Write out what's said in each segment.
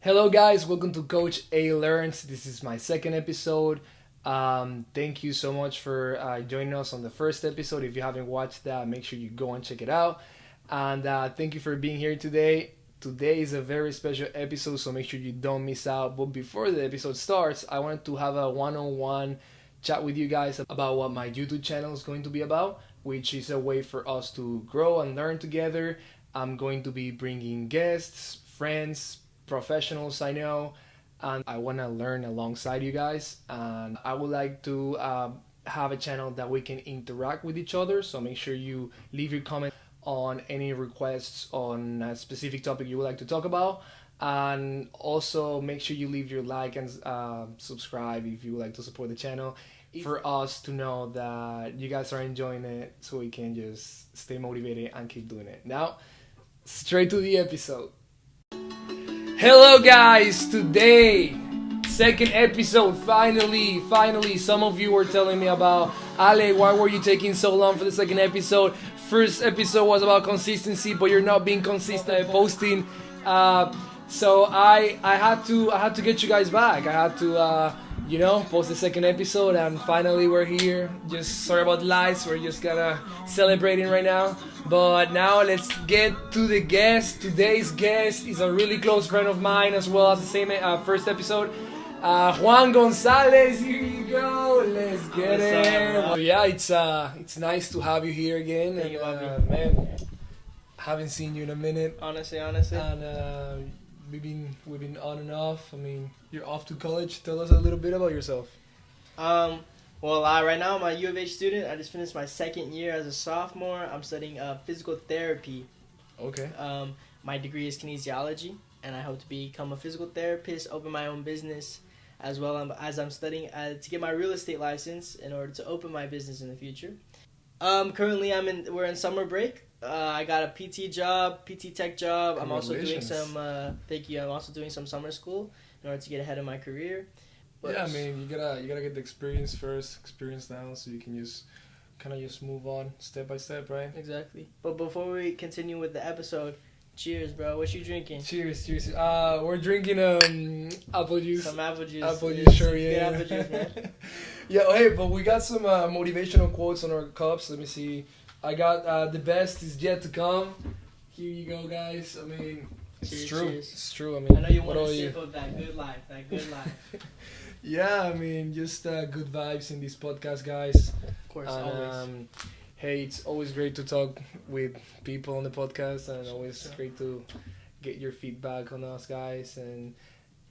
Hello, guys. Welcome to Coach A Learns. This is my second episode. Thank you so much for joining us on the first episode. If you haven't watched that, make sure you go and check it out. And thank you for being here today. Today is a very special episode, so make sure you don't miss out. But before the episode starts, I wanted to have a one-on-one chat with you guys about what my YouTube channel is going to be about, which is a way for us to grow and learn together. I'm going to be bringing guests, friends, professionals I know, and I want to learn alongside you guys. And I would like to have a channel that we can interact with each other. So make sure you leave your comment on any requests on a specific topic you would like to talk about. And also make sure you leave your like and subscribe if you would like to support the channel for us to know that you guys are enjoying it, so we can just stay motivated and keep doing it. Now, straight to the episode. Hello guys, today, second episode, finally, some of you were telling me about, Ale, why were you taking so long for the second episode? First episode was about consistency, but you're not being consistent at posting, so I had to get you guys back. I had to, post the second episode, and finally we're here. Just sorry about the lights, we're just kinda celebrating right now. But now let's get to the guest. Today's guest is a really close friend of mine, as well as the same first episode. Juan Gonzalez, here you go. Let's get it. Yeah, it's nice to have you here again. Thank you, man, haven't seen you in a minute. Honestly. And we've been on and off. I mean, you're off to college. Tell us a little bit about yourself. Right now I'm a U of H student. I just finished my second year as a sophomore. I'm studying physical therapy. Okay. My degree is kinesiology, and I hope to become a physical therapist, open my own business, as well as I'm studying to get my real estate license in order to open my business in the future. Currently we're in summer break. I got a PT tech job. I'm also doing thank you. I'm also doing some summer school in order to get ahead of my career. But yeah, I mean, you gotta get the experience first, experience now, so you can just kind of just move on step by step, right? Exactly. But before we continue with the episode, cheers, bro. What you drinking? Cheers. We're drinking apple juice. Some apple juice. Apple juice, sure, yeah. Good apple juice, man. Yeah, hey, but we got some motivational quotes on our cups. Let me see. I got the best is yet to come. Here you go, guys. I mean, it's true. Cheers. It's true. I mean, I know you want to sip of that good life. Yeah, I mean, just good vibes in this podcast, guys. Of course, always. Hey, it's always great to talk with people on the podcast, and always great to get your feedback on us, guys. And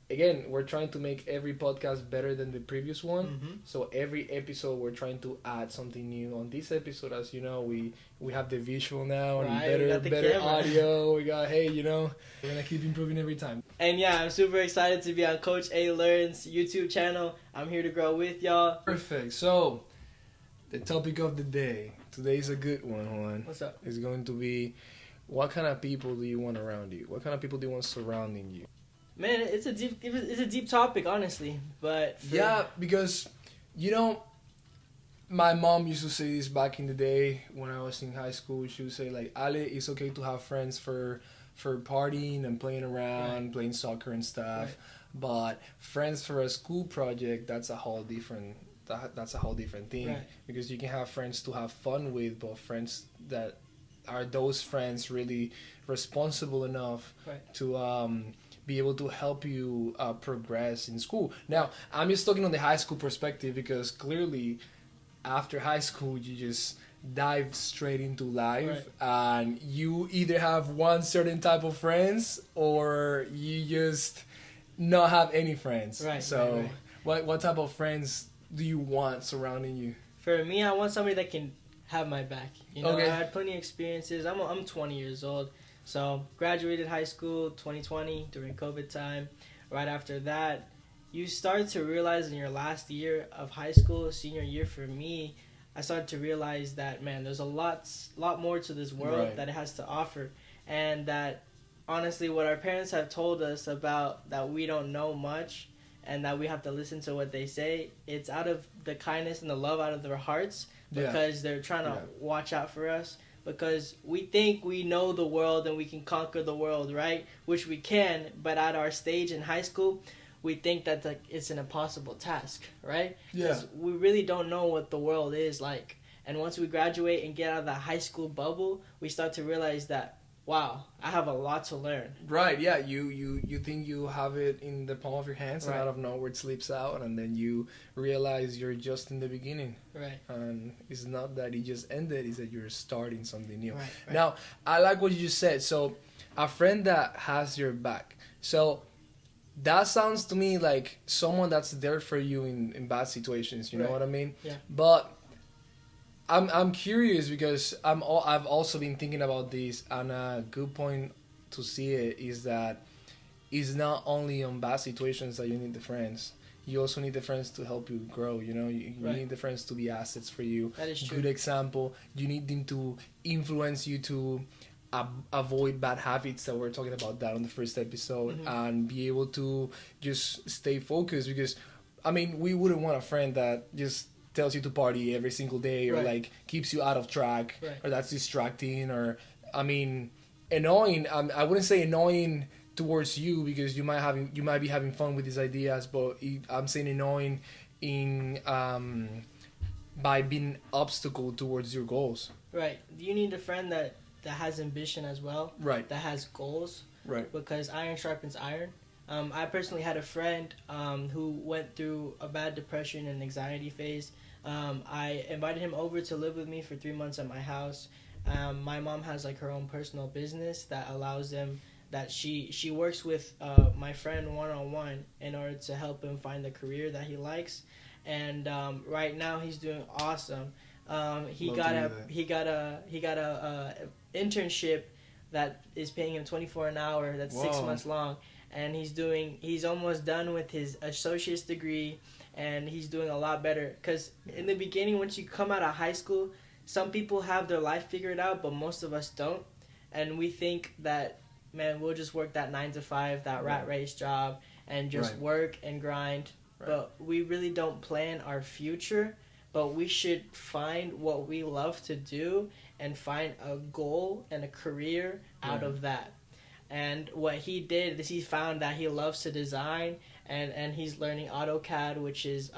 again, we're trying to make every podcast better than the previous one. Mm-hmm. So every episode, we're trying to add something new. On this episode, as you know, we have the visual now and better audio. We got, we're gonna keep improving every time. And yeah, I'm super excited to be on Coach A Learns YouTube channel. I'm here to grow with y'all. Perfect. So the topic of the day. Today's a good one, Juan. What's up? It's going to be, what kind of people do you want around you? What kind of people do you want surrounding you? Man, it's a deep topic, honestly. But yeah, because my mom used to say this back in the day when I was in high school. She would say, like, Ale, it's okay to have friends for partying and playing around, right, playing soccer and stuff, right, but friends for a school project, that's a whole different thing, right, because you can have friends to have fun with, but friends that are those friends really responsible enough, right, to be able to help you progress in school. Now, I'm just talking on the high school perspective, because clearly after high school you just dive straight into life, right, and you either have one certain type of friends or you just not have any friends. Right. So what type of friends do you want surrounding you? For me, I want somebody that can have my back. Okay. I had plenty of experiences. I'm 20 years old. So graduated high school 2020 during COVID time. Right after that, you start to realize in your last year of high school, senior year for me, I started to realize that, man, there's a lot more to this world, right, that it has to offer. And that, honestly, what our parents have told us about that we don't know much and that we have to listen to what they say, it's out of the kindness and the love out of their hearts, because they're trying to watch out for us. because we think we know the world and we can conquer the world, right? Which we can, but at our stage in high school, we think that like it's an impossible task, right? Yeah. We really don't know what the world is like. And once we graduate and get out of that high school bubble, we start to realize that, wow, I have a lot to learn. Right, yeah, you think you have it in the palm of your hands, Right. and out of nowhere it slips out, and then you realize you're just in the beginning. Right. And it's not that it just ended, it's that you're starting something new. Right. Now, I like what you just said. So, a friend that has your back. So, that sounds to me like someone that's there for you in bad situations, you know Right. what I mean? Yeah. But I'm curious because I've also been thinking about this, and a good point to see it is that it's not only on bad situations that you need the friends. You also need the friends to help you grow. You know, you Right. need the friends to be assets for you. That is true. Good example. You need them to influence you to avoid bad habits that we're talking about that on the first episode, and be able to just stay focused. Because, I mean, we wouldn't want a friend that just tells you to party every single day, or Right. like keeps you out of track, Right. or that's distracting, or I mean, annoying. I wouldn't say annoying towards you because you might be having fun with these ideas, but I'm saying annoying in by being an obstacle towards your goals. Right. You need a friend that has ambition as well. Right. That has goals. Right. Because iron sharpens iron. I personally had a friend who went through a bad depression and anxiety phase. I invited him over to live with me for 3 months at my house. My mom has like her own personal business that allows them that she works with my friend one-on-one in order to help him find the career that he likes. And right now he's doing awesome. He got a internship that is paying him $24 an hour. That's 6 months long. And he's almost done with his associate's degree, and he's doing a lot better. Because in the beginning, once you come out of high school, some people have their life figured out, but most of us don't. And we think that, man, we'll just work that 9 to 5, that rat race job, and just work and grind. Right. But we really don't plan our future. But we should find what we love to do and find a goal and a career out of that. And what he did is he found that he loves to design, and he's learning AutoCAD, which is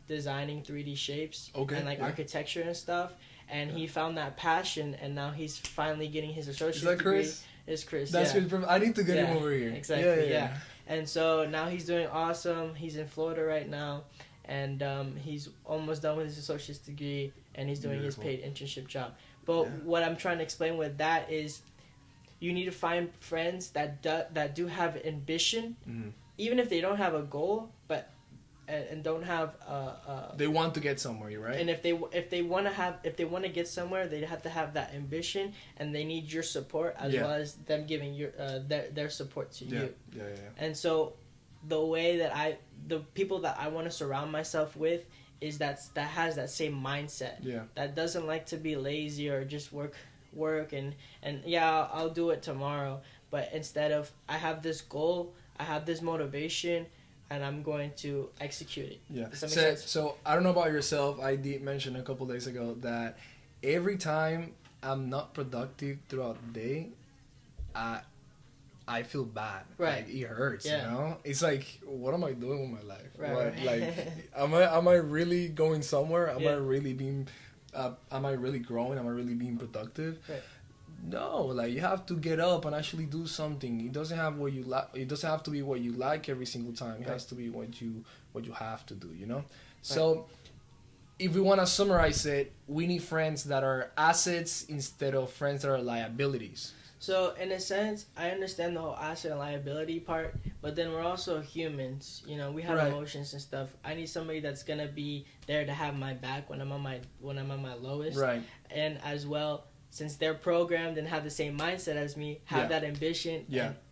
designing 3D shapes and like architecture and stuff. And he found that passion, and now he's finally getting his associate's degree. Chris? It's Chris. That's yeah. Chris. I need to get him over here. Exactly. Yeah. And so now he's doing awesome. He's in Florida right now, and he's almost done with his associate's degree, and he's doing his paid internship job. But what I'm trying to explain with that is, you need to find friends that do have ambition, even if they don't have a goal, but and don't have they want to get somewhere, right? And if they want to get somewhere, they have to have that ambition, and they need your support as well as them giving your their support to you. Yeah. And so, the people that I want to surround myself with is that has that same mindset. Yeah. That doesn't like to be lazy or just work and yeah, I'll do it tomorrow. But instead of, I have this goal, I have this motivation, and I'm going to execute it. Yeah. Does that make sense? So I don't know about yourself. I did mention a couple days ago that every time I'm not productive throughout the day, I feel bad. Right. Like, it hurts. Yeah. You know. It's like, what am I doing with my life? Right. Like, am I really going somewhere? Am I really being am I really growing? Am I really being productive? Right. No, like, you have to get up and actually do something. It doesn't have what you like. It doesn't have to be what you like every single time. It has to be what you have to do. You know. So, if we want to summarize it, we need friends that are assets instead of friends that are liabilities. So, in a sense, I understand the whole asset and liability part, but then we're also humans. You know, we have emotions and stuff. I need somebody that's gonna be there to have my back when I'm on my lowest. Right. And as well, since they're programmed and have the same mindset as me, have that ambition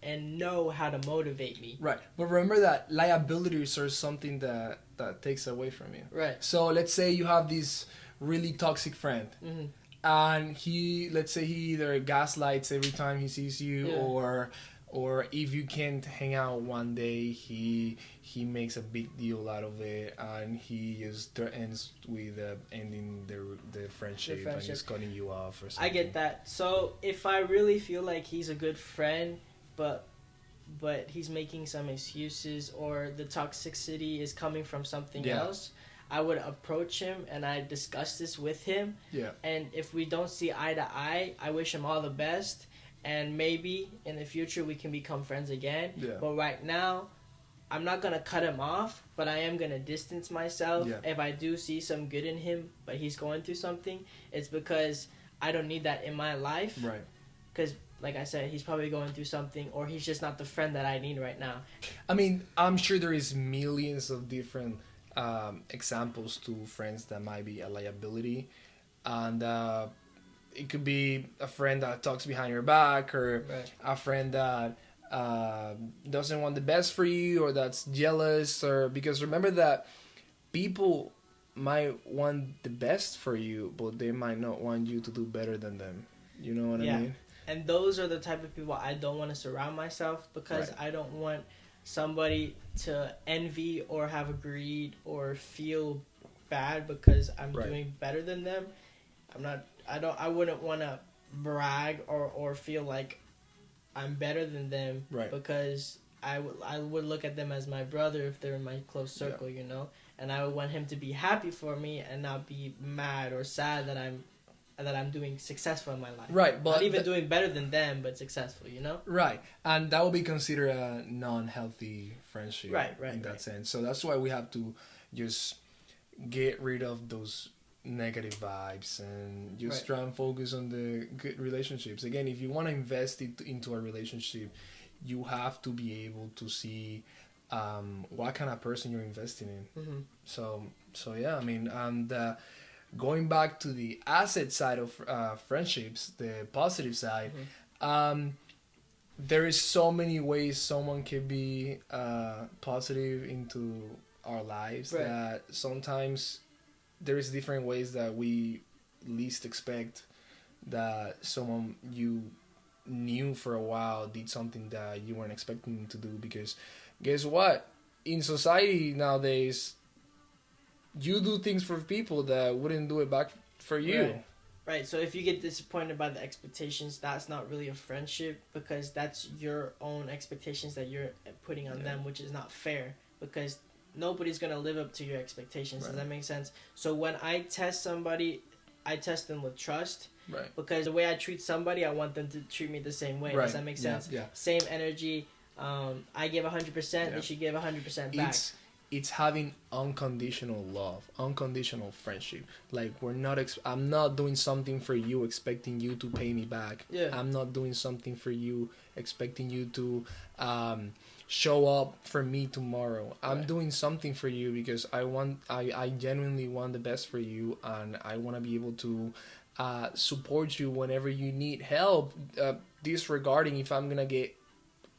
and know how to motivate me. Right. But remember that liabilities are something that takes away from you. Right. So let's say you have this really toxic friend. And let's say he either gaslights every time he sees you, or if you can't hang out one day, he makes a big deal out of it, and he just ends with ending the friendship, and just cutting you off or something. I get that. So if I really feel like he's a good friend, but he's making some excuses, or the toxicity is coming from something else, I would approach him and I discuss this with him. Yeah. And if we don't see eye to eye, I wish him all the best. And maybe in the future we can become friends again. Yeah. But right now, I'm not going to cut him off, but I am going to distance myself. Yeah. If I do see some good in him, but he's going through something, it's because I don't need that in my life. Right. Because, like I said, he's probably going through something, or he's just not the friend that I need right now. I mean, I'm sure there is millions of different examples to friends that might be a liability. And it could be a friend that talks behind your back, or a friend that doesn't want the best for you, or that's jealous. Or because remember that people might want the best for you, but they might not want you to do better than them. You know what I mean? And those are the type of people I don't want to surround myself, because I don't want somebody to envy or have greed or feel bad because I'm doing better than them. I wouldn't want to brag or feel like I'm better than them, because I would look at them as my brother if they're in my close circle, you know, and I would want him to be happy for me and not be mad or sad that I'm doing successful in my life. Right, but not even doing better than them, but successful, you know? Right, and that would be considered a non-healthy friendship. Right, in that sense. So that's why we have to just get rid of those negative vibes and just try and focus on the good relationships. Again, if you want to invest into a relationship, you have to be able to see what kind of person you're investing in. Mm-hmm. So yeah, I mean, and going back to the asset side of friendships, the positive side, there is so many ways someone can be positive into our lives that sometimes there is different ways that we least expect that someone you knew for a while did something that you weren't expecting them to do. Because guess what? In society nowadays, you do things for people that wouldn't do it back for you. Right. So if you get disappointed by the expectations, that's not really a friendship, because that's your own expectations that you're putting on them, which is not fair, because nobody's going to live up to your expectations. Does that make sense? So when I test somebody, I test them with trust. Right. Because the way I treat somebody, I want them to treat me the same way. Does that make sense? Yeah. Same energy. I give 100%, they should give 100% back. It's having unconditional love, unconditional friendship. Like I'm not doing something for you expecting you to pay me back. Yeah. I'm not doing something for you expecting you to show up for me tomorrow. I'm doing something for you because I genuinely want the best for you, and I want to be able to support you whenever you need help, disregarding if I'm gonna get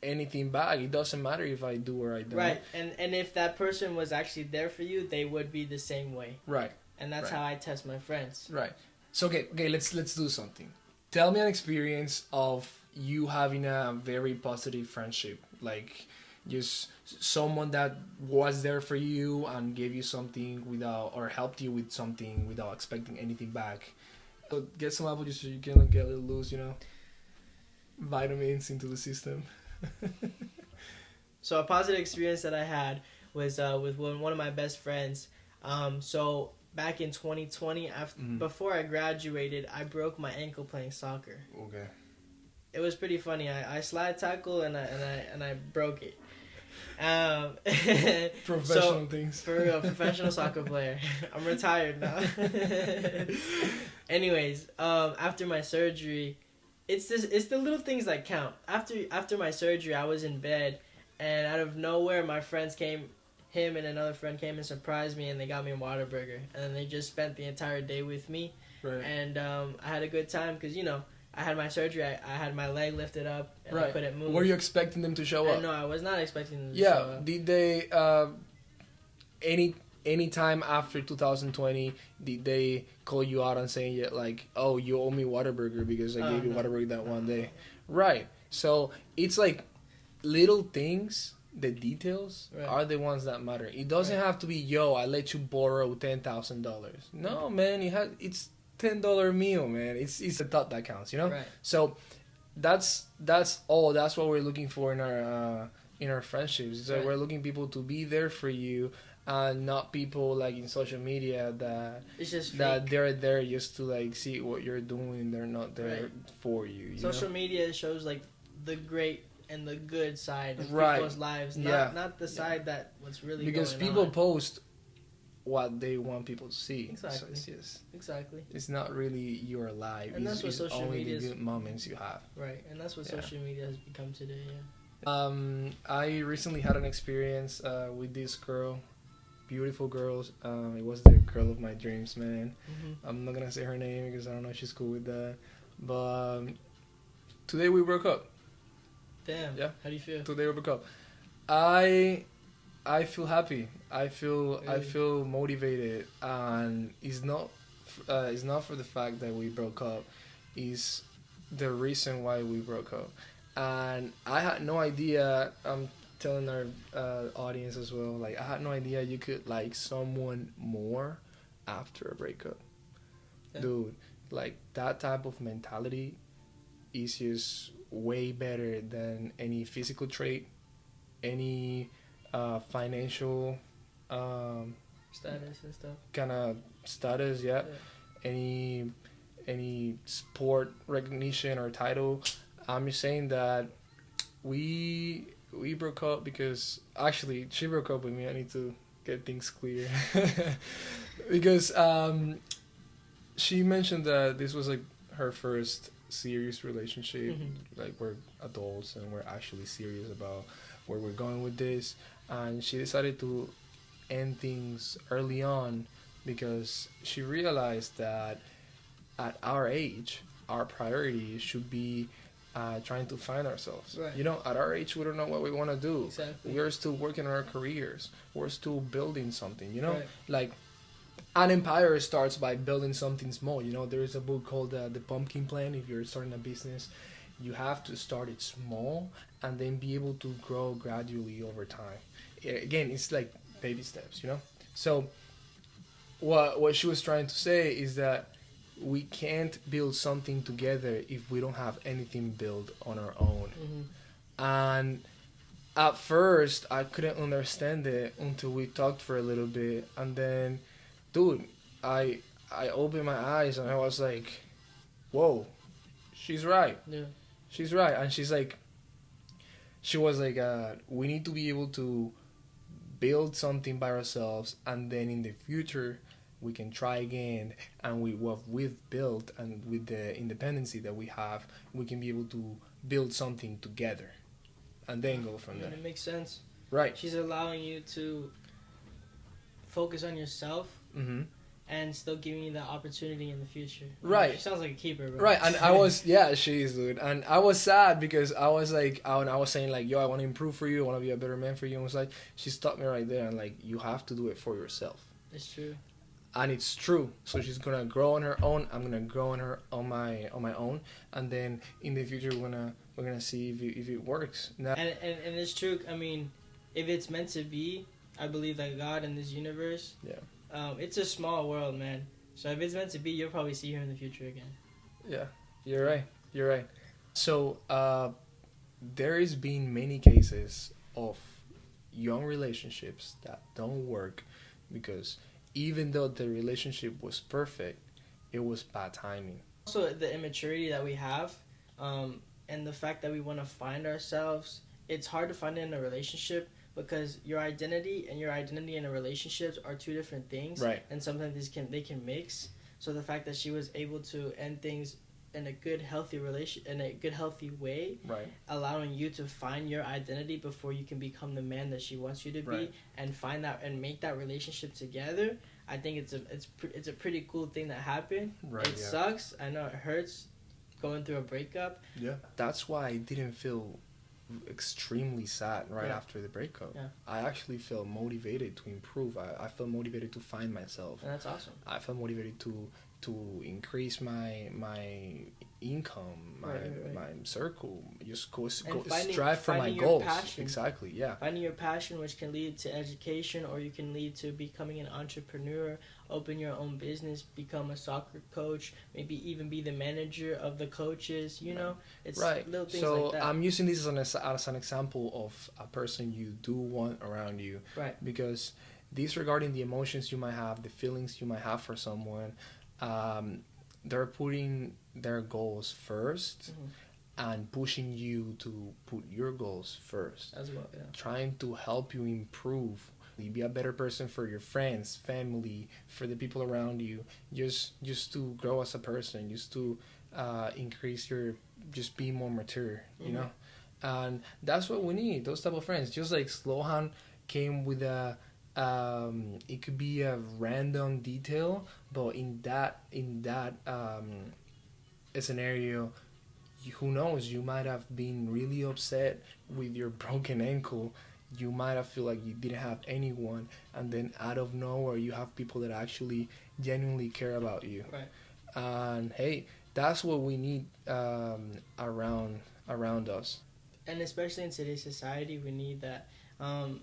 anything back. It doesn't matter if I do or I don't. Right. And if that person was actually there for you, they would be the same way. Right. And that's how I test my friends. Right. So okay, let's do something. Tell me an experience of you having a very positive friendship, like just someone that was there for you and gave you something without, or helped you with something without expecting anything back. So get some apple juice so you can get a little loose, you know, vitamins into the system. So a positive experience that I had was with one of my best friends. So back in 2020, before I graduated, I broke my ankle playing soccer. Okay. It was pretty funny. I slide tackle and I broke it. Professional things. For real, professional soccer player. I'm retired now. Anyways, after my surgery, it's the little things that count. After my surgery, I was in bed, and out of nowhere, my friends came. Him and another friend came and surprised me, and they got me a Whataburger, and they just spent the entire day with me. Right. And I had a good time because, you know, I had my surgery. I had my leg lifted up, and I couldn't move. Were you expecting them to show up? No, I was not expecting them to show up. Did they any time after 2020 did they call you out and saying like, oh, you owe me Whataburger because I gave you Whataburger that one day? Right. So it's like little things, the details, Right. are the ones that matter. It doesn't have to be, yo, I let you borrow $10,000. No, man, it's $10 meal, man. It's the thought that counts, you know. Right. So that's all. That's what we're looking for in our friendships. It's like Right. we're looking people to be there for you, and not people like in social media that It's just that fake. they're there just to like see what you're doing. They're not there Right. for you. You Social know? media shows like the great and the good side of Right. people's lives, Yeah. not the side that what's really Because going people on. post what they want people to see. Exactly. So it's just, Exactly. it's not really your life. And that's what it's social only media the is. good moments you have. Right, and that's what Yeah. social media has become today. Yeah. I recently had an experience with this girl, beautiful girl. It was the girl of my dreams, man. Mm-hmm. I'm not gonna say her name because I don't know if she's cool with that. But today we broke up. Damn. Yeah. How do you feel? Today we broke up. I feel happy. I Really? feel motivated, and it's not for the fact that we broke up. It's the reason why we broke up, and I had no idea. I'm telling our audience as well. Like, I had no idea you could like someone more after a breakup, Yeah. dude. Like, that type of mentality is just way better than any physical trait, any financial Status and stuff. kind of status, yeah. Any sport recognition or title. I'm just saying that we broke up because actually she broke up with me. I need to get things clear because she mentioned that this was like her first serious relationship. Mm-hmm. Like, we're adults and we're actually serious about where we're going with this, and she decided to end things early on because she realized that at our age our priority should be trying to find ourselves. Right. You know, at our age we don't know what we want to do. Exactly. We're still working on our careers, we're still building something, you know. Right. Like, an empire starts by building something small. You know, there is a book called The Pumpkin Plan. If you're starting a business, you have to start it small and then be able to grow gradually over time. Again, it's like baby steps, you know. So what she was trying to say is that we can't build something together if we don't have anything built on our own. Mm-hmm. And at first I couldn't understand it until we talked for a little bit, and then, dude, I opened my eyes and I was like, whoa, she's right. Yeah. She's right. And she was like, we need to be able to build something by ourselves, and then in the future we can try again, and with what we've built and with the independency that we have, we can be able to build something together and then go from there. It makes sense. Right. She's allowing you to focus on yourself Mm-hmm. and still giving you that opportunity in the future. Right. She sounds like a keeper, bro. Right, and I was, yeah, she is, dude. And I was sad because I was like, I was saying like, yo, I want to improve for you, I want to be a better man for you. And it was like, she stopped me right there and like, you have to do it for yourself. It's true. And it's true. So she's gonna grow on her own. I'm gonna grow on her on my own. And then in the future, we're gonna see if it works. Now, And it's true. I mean, if it's meant to be, I believe that God in this universe. Yeah. It's a small world, man. So if it's meant to be, you'll probably see her in the future again. yeah, you're right. You're right. So there has been many cases of young relationships that don't work because even though the relationship was perfect, it was bad timing. Also, the immaturity that we have, and the fact that we want to find ourselves. It's hard to find it in a relationship because your identity and your identity in a relationship are two different things. Right. And sometimes they can mix. So the fact that she was able to end things in a good, healthy way, Right. allowing you to find your identity before you can become the man that she wants you to be, Right. and find that and make that relationship together. I think it's a pretty cool thing that happened. Right. It sucks. I know it hurts going through a breakup. Yeah. That's why I didn't feel extremely sad right Yeah. after the breakup. Yeah. I actually felt motivated to improve. I felt motivated to find myself. And that's awesome. I felt motivated to increase my income, Right. my circle. Just go And strive for my finding your goals. passion. Exactly. Yeah. Finding your passion, which can lead to education, or you can lead to becoming an entrepreneur, open your own business, become a soccer coach, maybe even be the manager of the coaches. You know, it's Right. little things So like that. I'm using this as an example of a person you do want around you. Right. Because disregarding the emotions you might have, the feelings you might have for someone, they're putting their goals 1st and pushing you to put your goals first. As well, yeah. Trying to help you improve, be a better person for your friends, family, for the people around you. Just to grow as a person, just to increase your, just be more mature. You know, and that's what we need. Those type of friends. Just like Slohan came with a. It could be a random detail, but in that scenario, who knows, you might have been really upset with your broken ankle. You might have feel like you didn't have anyone, and then out of nowhere you have people that actually genuinely care about you. Right. And hey, that's what we need around us. And especially in today's society, we need that.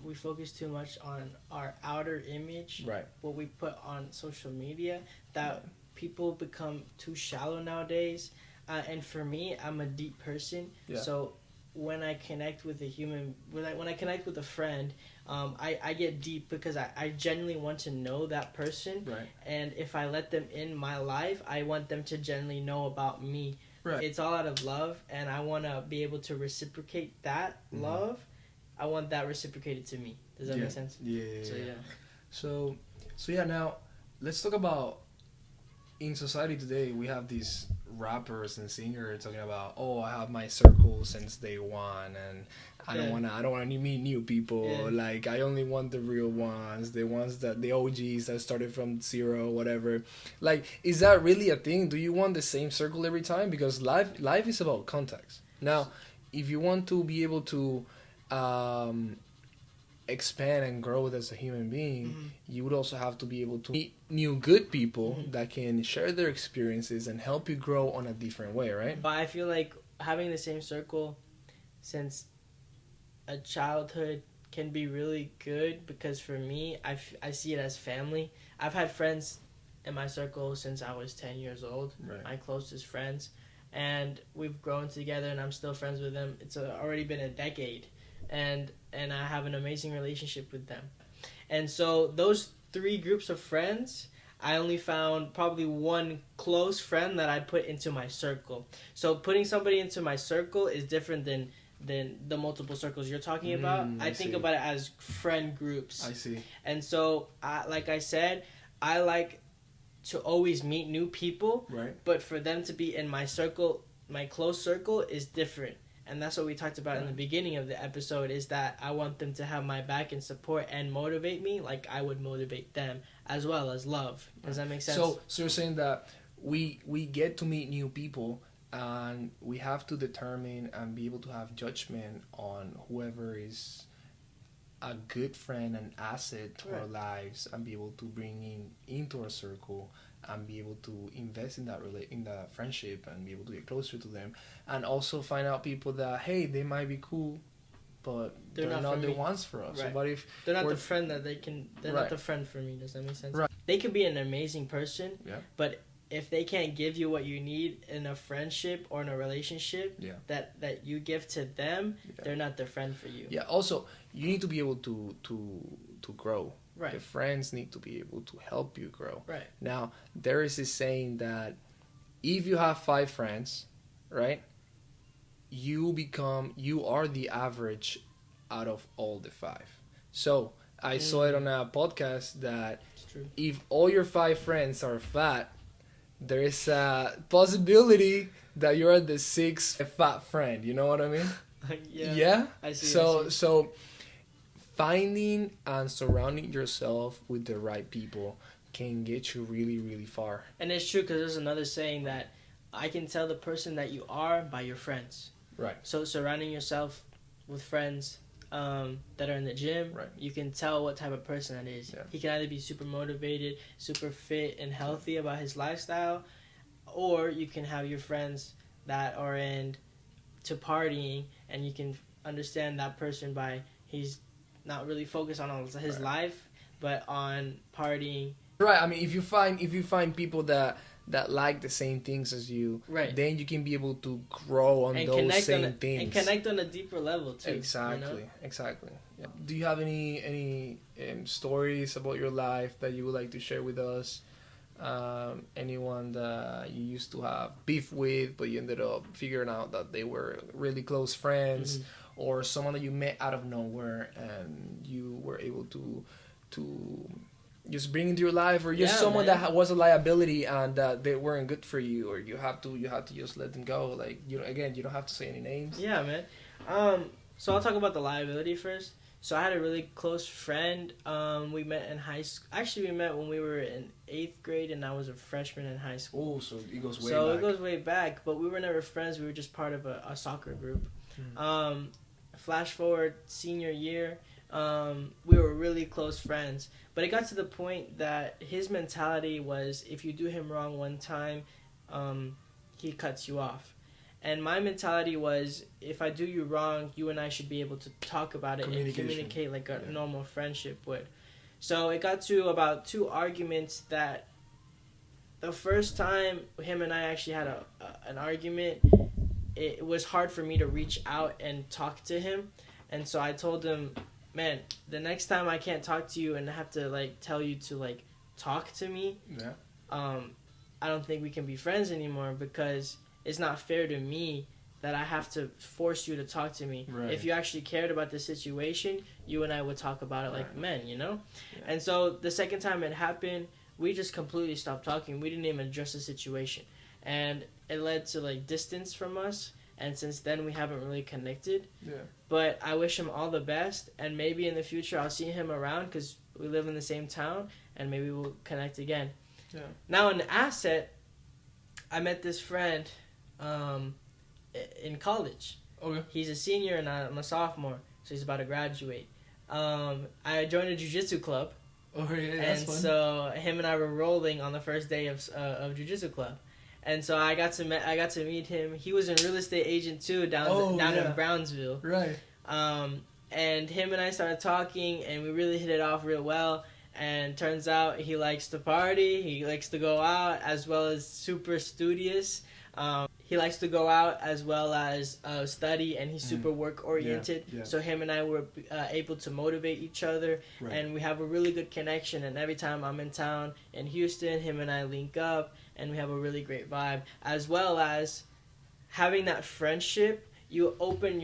We focus too much on our outer image, Right. what we put on social media, that people become too shallow nowadays. And for me, I'm a deep person, so when I connect with when I connect with a friend, I get deep because I genuinely want to know that person. Right. And if I let them in my life, I want them to genuinely know about me. Right. It's all out of love, and I want to be able to reciprocate that love. I want that reciprocated to me. Does that make sense? Yeah. So yeah, now let's talk about, in society today, we have these rappers and singers talking about, oh, I have my circle since day one, and I don't wanna meet new people. Yeah. Like, I only want the real ones, the OGs that started from zero, whatever. Like, is that really a thing? Do you want the same circle every time? Because life is about context. Now, if you want to be able to expand and grow as a human being, you would also have to be able to meet new good people that can share their experiences and help you grow on a different way, right? But I feel like having the same circle since a childhood can be really good, because for me, I see it as family. I've had friends in my circle since I was 10 years old, my closest friends, and we've grown together, and I'm still friends with them. It's already been a decade, and I have an amazing relationship with them. And so those 3 groups of friends, I only found probably one close friend that I put into my circle. So putting somebody into my circle is different than the multiple circles you're talking about. I think about it as friend groups. I see. And so, like I said, I like to always meet new people, right? But for them to be in my circle, my close circle, is different. And that's what we talked about in the beginning of the episode, is that I want them to have my back and support and motivate me like I would motivate them, as well as love. Does that make sense? So you're saying that we get to meet new people, and we have to determine and be able to have judgment on whoever is a good friend and asset to our lives, and be able to bring into our circle, and be able to invest in that friendship, and be able to get closer to them, and also find out people that, hey, they might be cool, but they're not the ones for us. Right. So what if they're not the friend that they're not the friend for me? Does that make sense? Right. They could be an amazing person, but if they can't give you what you need in a friendship or in a relationship that you give to them, they're not the friend for you. Yeah. Also, you need to be able to grow. Right. The friends need to be able to help you grow. Right. Now, there is this saying that if you have 5 friends, right, you are the average out of all the 5. So I saw it on a podcast that if all your 5 friends are fat, there is a possibility that you're the 6th fat friend. You know what I mean? Yeah. I see. So finding and surrounding yourself with the right people can get you really, really far. And it's true, because there's another saying that I can tell the person that you are by your friends. Right. So surrounding yourself with friends that are in the gym, you can tell what type of person that is. He can either be super motivated, super fit and healthy about his lifestyle, or you can have your friends that are into partying, and you can understand that person by he's not really focused on his life, but on partying. Right. I mean, if you find people that like the same things as you, Right. then you can be able to grow on And those same things. and connect on a deeper level too. Exactly. You know? Exactly. Yeah. Do you have any stories about your life that you would like to share with us? Anyone that you used to have beef with, but you ended up figuring out that they were really close friends, or someone that you met out of nowhere and you were able to just bring into your life, or just someone that was a liability and they weren't good for you, or you have to just let them go. Like, you don't have to say any names. Yeah, man. So I'll talk about the liability first. So I had a really close friend. We met in high school. Actually, we met when we were in 8th grade, and I was a freshman in high school. Oh, so it goes way back. So it goes way back, but we were never friends. We were just part of a soccer group. Flash forward senior year, we were really close friends. But it got to the point that his mentality was, if you do him wrong one time, he cuts you off. And my mentality was, if I do you wrong, you and I should be able to talk about it and communicate like a normal friendship would. So it got to about 2 arguments that the first time him and I actually had an argument, it was hard for me to reach out and talk to him. And so I told him, man, the next time I can't talk to you and I have to like tell you to like talk to me, I don't think we can be friends anymore, because it's not fair to me that I have to force you to talk to me. Right. If you actually cared about the situation, you and I would talk about it like men, you know? Yeah. And so the second time it happened, we just completely stopped talking. We didn't even address the situation. And it led to like distance from us. And since then, we haven't really connected. Yeah. But I wish him all the best. And maybe in the future, I'll see him around, because we live in the same town. And maybe we'll connect again. Yeah. Now, in asset, I met this friend in college. Okay. He's a senior and I'm a sophomore, so he's about to graduate. I joined a jiu-jitsu club. Oh yeah, that's fun. And so him and I were rolling on the first day of jiu-jitsu club, and so I got to meet him. He was a real estate agent too down in Brownsville. Right. And him and I started talking, and we really hit it off real well. And turns out he likes to party. He likes to go out, as well as super studious. He likes to go out as well as study, and he's super work-oriented. Yeah, yeah. So him and I were able to motivate each other, and we have a really good connection. And every time I'm in town in Houston, him and I link up, and we have a really great vibe. As well as having that friendship, you open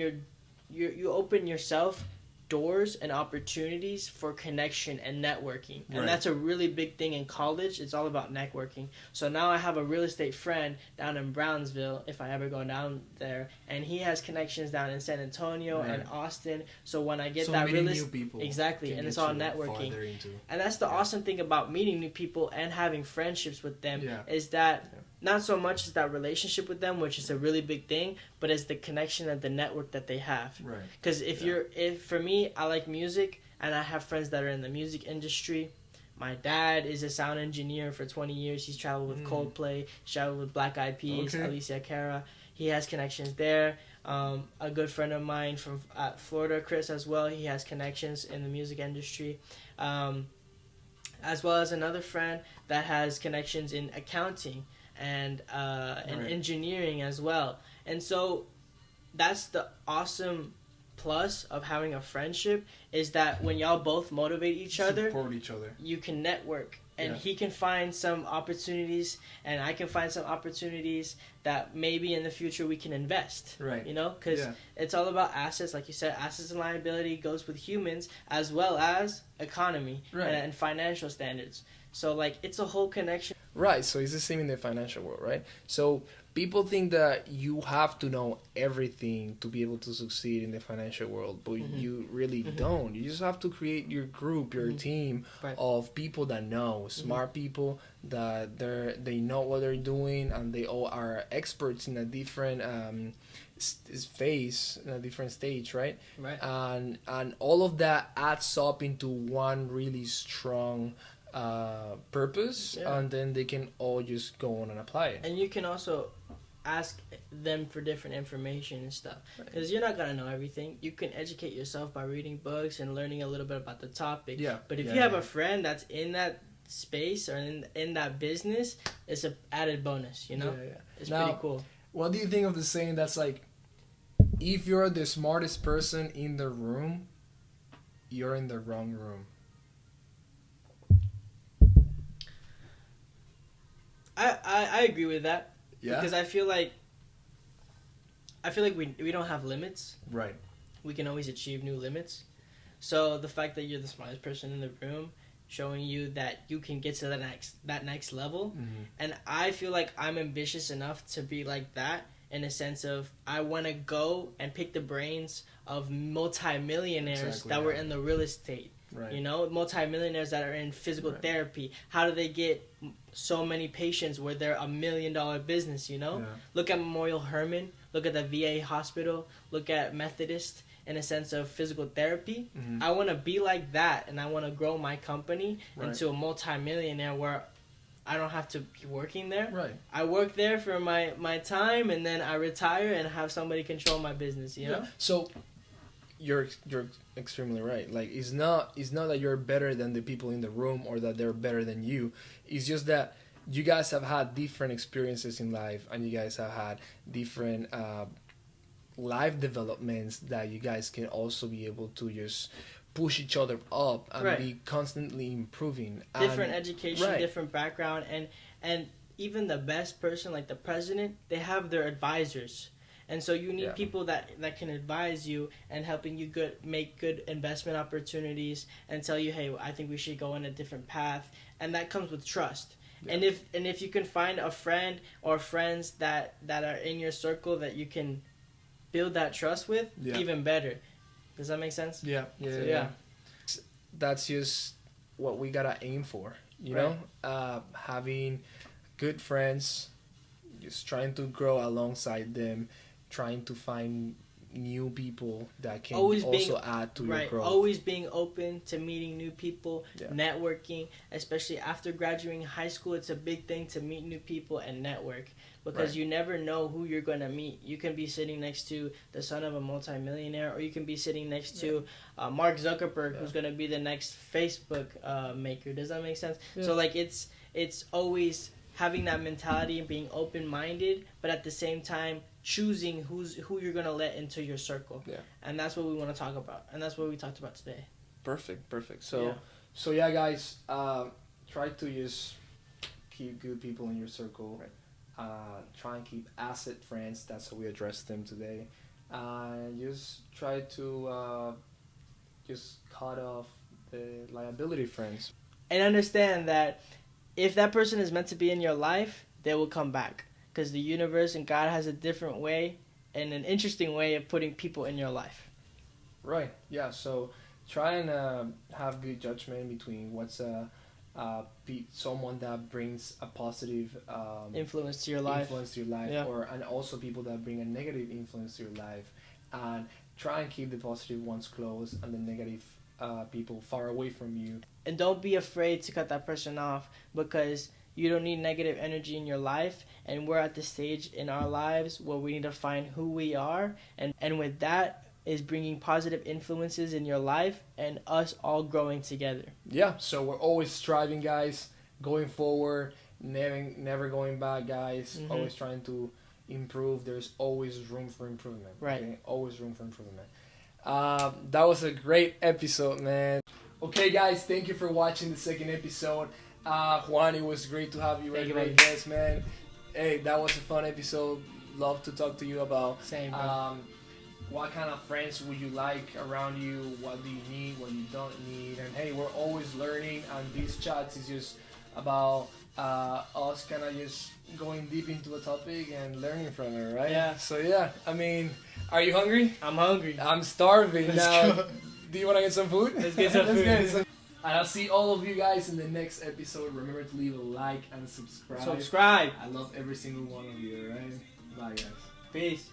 yourself doors and opportunities for connection and networking. And that's a really big thing in college. It's all about networking. So now I have a real estate friend down in Brownsville, if I ever go down there, and he has connections down in San Antonio and Austin. So when I get that real estate, people, exactly, and it's all networking. And that's the awesome thing about meeting new people and having friendships with them, is that not so much as that relationship with them, which is a really big thing, but as the connection and the network that they have. Right. Because if for me, I like music, and I have friends that are in the music industry. My dad is a sound engineer for 20 years. He's traveled with Coldplay, he's traveled with Black Eyed Peas, Alicia Cara. He has connections there. A good friend of mine from Florida, Chris, as well. He has connections in the music industry. As well as another friend that has connections in accounting and in engineering as well. And so that's the awesome plus of having a friendship, is that when y'all both motivate each other, support each other, you can network, and he can find some opportunities and I can find some opportunities that maybe in the future we can invest, right? You know, because it's all about assets. Like you said, assets and liability goes with humans, as well as economy and financial standards. So like, it's a whole connection. Right, so it's the same in the financial world, right? So people think that you have to know everything to be able to succeed in the financial world, but you really don't. You just have to create your group, your team of people that know, smart people that they know what they're doing, and they all are experts in a different phase, in a different stage, right? Right. And all of that adds up into one really strong purpose, and then they can all just go on and apply it. And you can also ask them for different information and stuff, because you're not gonna know everything. You can educate yourself by reading books and learning a little bit about the topic. Yeah. But if you have a friend that's in that space or in that business, it's an added bonus. You know, it's now, pretty cool. What do you think of the saying that's like, if you're the smartest person in the room, you're in the wrong room? I agree with that. Yeah. Because I feel like we don't have limits. Right. We can always achieve new limits. So the fact that you're the smartest person in the room, showing you that you can get to that next level. Mm-hmm. And I feel like I'm ambitious enough to be like that, in a sense of I want to go and pick the brains of multi-millionaires that were in the real estate. Right. You know, multi-millionaires that are in physical therapy. How do they get so many patients where they're $1 million business, you know? Yeah. Look at Memorial Hermann. Look at the VA hospital. Look at Methodist in a sense of physical therapy. Mm-hmm. I want to be like that, and I want to grow my company into a multi-millionaire where I don't have to be working there. Right. I work there for my time, and then I retire and have somebody control my business, you know? So you're extremely right. Like, it's not that you're better than the people in the room or that they're better than you. It's just that you guys have had different experiences in life, and you guys have had different life developments that you guys can also be able to just push each other up and be constantly improving. Different education, different background, and even the best person, like the president, they have their advisors. And so you need people that can advise you and helping you make good investment opportunities and tell you, hey, I think we should go in a different path. And that comes with trust. Yeah. And if you can find a friend or friends that are in your circle that you can build that trust with, even better. Does that make sense? Yeah. That's just what we gotta aim for, you know? Having good friends, just trying to grow alongside them, trying to find new people that can add to your growth. Always being open to meeting new people, networking, especially after graduating high school. It's a big thing to meet new people and network, because you never know who you're going to meet. You can be sitting next to the son of a multimillionaire, or you can be sitting next to Mark Zuckerberg, who's going to be the next Facebook maker. Does that make sense? So like it's always having that mentality and being open-minded, but at the same time choosing who you're going to let into your circle. And that's what we want to talk about, and that's what we talked about today. Perfect. So guys, try to just keep good people in your circle. Try and keep asset friends. That's how we address them today. Just try to just cut off the liability friends. And understand that if that person is meant to be in your life, they will come back. Because the universe and God has a different way and an interesting way of putting people in your life. Right. Yeah. So try and have good judgment between what's someone that brings a positive influence to your life, and also people that bring a negative influence to your life, and try and keep the positive ones close and the negative people far away from you. And don't be afraid to cut that person off, because you don't need negative energy in your life, and we're at the stage in our lives where we need to find who we are, and with that is bringing positive influences in your life and us all growing together. Yeah, so we're always striving, guys, going forward, never going back, guys. Mm-hmm. Always trying to improve. There's always room for improvement. Right. Okay? Always room for improvement. That was a great episode, man. Okay, guys, thank you for watching the second episode. Juan, it was great to have you. Great guest, man. Hey, that was a fun episode. Love to talk to you about. Same, bro. What kind of friends would you like around you? What do you need? What you don't need? And hey, we're always learning, and these chats is just about us kind of just going deep into a topic and learning from it, right? Yeah. So yeah, I mean, are you hungry? I'm hungry. I'm starving now. Go. Do you want to get some food? Let's get some food. And I'll see all of you guys in the next episode. Remember to leave a like and subscribe. Subscribe. I love every single one of you, alright? Bye, guys. Peace.